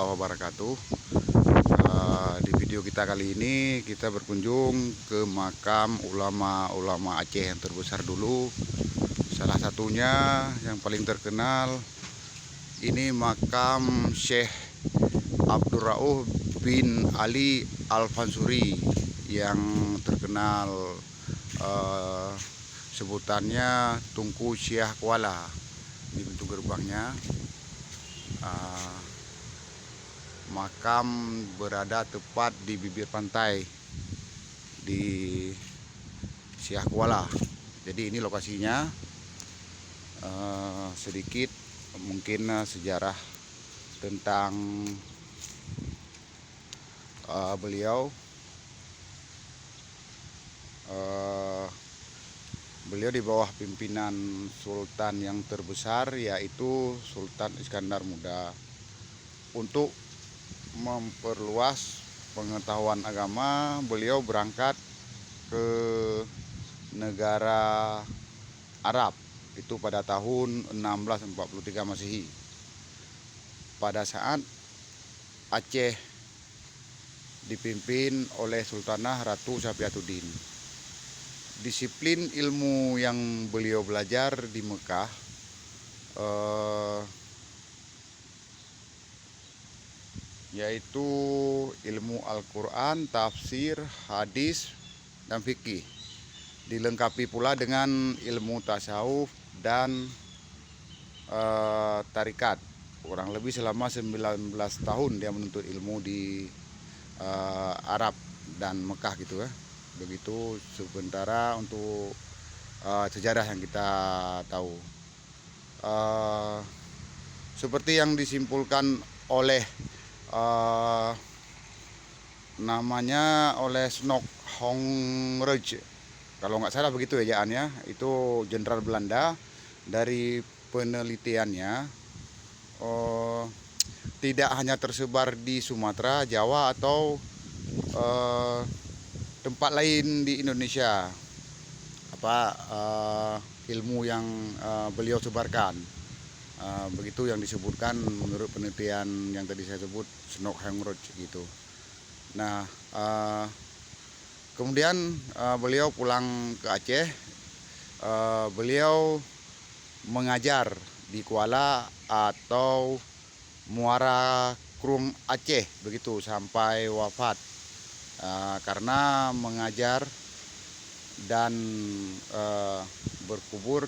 warahmatullahi wabarakatuh. Di video kita kali ini kita berkunjung ke makam ulama-ulama Aceh yang terbesar dulu. Salah satunya yang paling terkenal ini makam Syekh Abdurrauf bin Ali Al-Fansuri yang terkenal sebutannya Tunku Syekh Kuala. Di pintu gerbangnya. Makam berada tepat di bibir pantai di Syekh Kuala. Jadi ini lokasinya. Sedikit mungkin sejarah tentang beliau. Beliau di bawah pimpinan sultan yang terbesar, yaitu Sultan Iskandar Muda. Untuk memperluas pengetahuan agama, beliau berangkat ke negara Arab itu pada tahun 1643 Masehi. Pada saat Aceh dipimpin oleh Sultanah Ratu Sapiatuddin. Disiplin ilmu yang beliau belajar di Mekah yaitu ilmu Al-Quran, tafsir, hadis, dan fikih. Dilengkapi pula dengan ilmu tasawuf dan tarikat. Kurang lebih selama 19 tahun dia menuntut ilmu di Arab dan Mekah gitu ya. Begitu sementara untuk sejarah yang kita tahu. Seperti yang disimpulkan oleh namanya oleh Snok Hongrij, kalau nggak salah begitu ejaannya, itu jenderal Belanda. Dari penelitiannya tidak hanya tersebar di Sumatera, Jawa, atau tempat lain di Indonesia ilmu yang beliau sebarkan. Begitu yang disebutkan menurut penelitian yang tadi saya sebut, Snok Hongrij gitu. Nah, kemudian beliau pulang ke Aceh. Beliau mengajar di Kuala atau Muara Krung Aceh begitu sampai wafat. Karena mengajar dan berkubur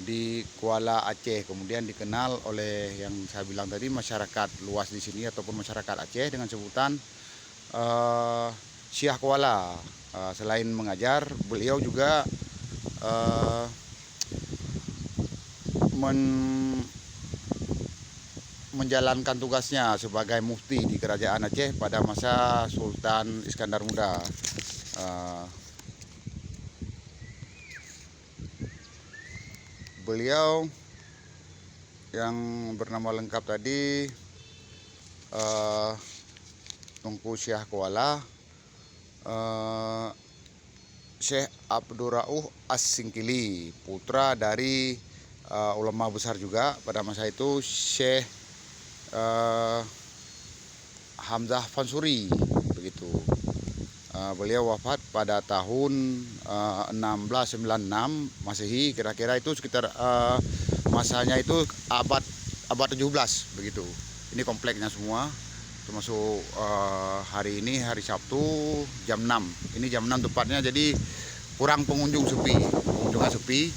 di Kuala Aceh, kemudian dikenal oleh yang saya bilang tadi masyarakat luas di sini ataupun masyarakat Aceh dengan sebutan Syekh Kuala. Selain mengajar, beliau juga menjalankan tugasnya sebagai mufti di kerajaan Aceh pada masa Sultan Iskandar Muda. Beliau yang bernama lengkap tadi Tunku Syekh Kuala, Syekh Abdurrauf As-Singkili, putra dari ulama besar juga pada masa itu, Syekh Hamzah Fansuri begitu. Beliau wafat pada tahun 1696 Masehi, kira-kira itu sekitar masanya itu abad 17 begitu. Ini kompleknya semua, termasuk hari ini hari Sabtu jam 6. Ini jam 6 tepatnya, jadi kurang pengunjung, pengunjungnya sepi.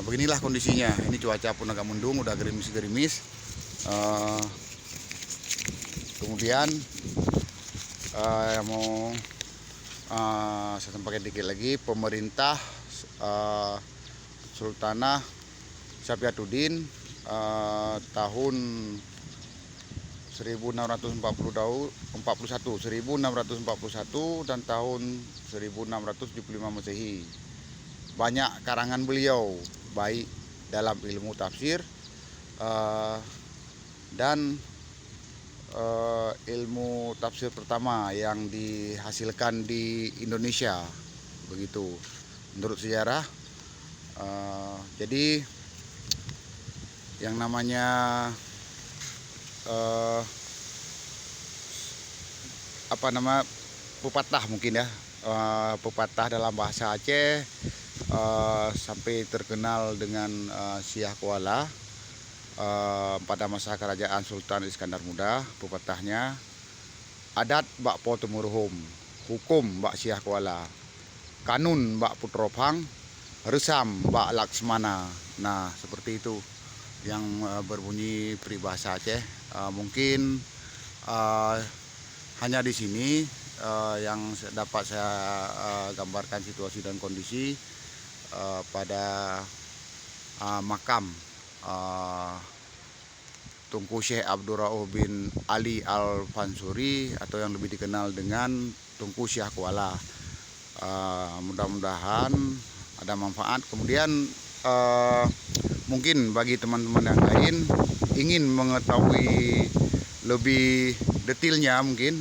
Beginilah kondisinya. Ini cuaca pun agak mendung, udah gerimis-gerimis. Kemudian mau saya sampaikan dikit lagi, pemerintah Sultanah Sapiatuddin tahun 1641 dan tahun 1675 Masehi. Banyak karangan beliau, baik dalam ilmu tafsir dan ilmu tafsir pertama yang dihasilkan di Indonesia begitu menurut sejarah. Jadi yang namanya apa nama pepatah mungkin ya, pepatah dalam bahasa Aceh sampai terkenal dengan Siah Kuala pada masa kerajaan Sultan Iskandar Muda. Pepatahnya, adat bak po temuruhum, hukum bak Siah Kuala, kanun bak Putrophang, resam bak Laksmana. Nah, seperti itu yang berbunyi peribahasa Aceh. Mungkin hanya di sini yang dapat saya gambarkan situasi dan kondisi pada makam Tunku Syekh Abdul Rauf bin Ali Al-Fansuri atau yang lebih dikenal dengan Tunku Siah Kuala. Mudah-mudahan ada manfaat. Kemudian mungkin bagi teman-teman yang lain ingin mengetahui lebih detailnya, mungkin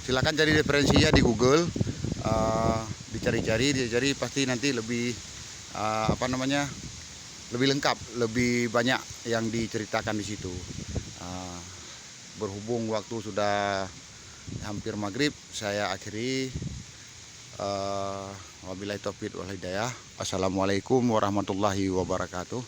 silakan cari referensinya di Google, dicari pasti nanti lebih lebih lengkap, lebih banyak yang diceritakan di situ. Berhubung waktu sudah hampir maghrib, saya akhiri. Wabillahi taufiq wal hidayah. Assalamualaikum warahmatullahi wabarakatuh.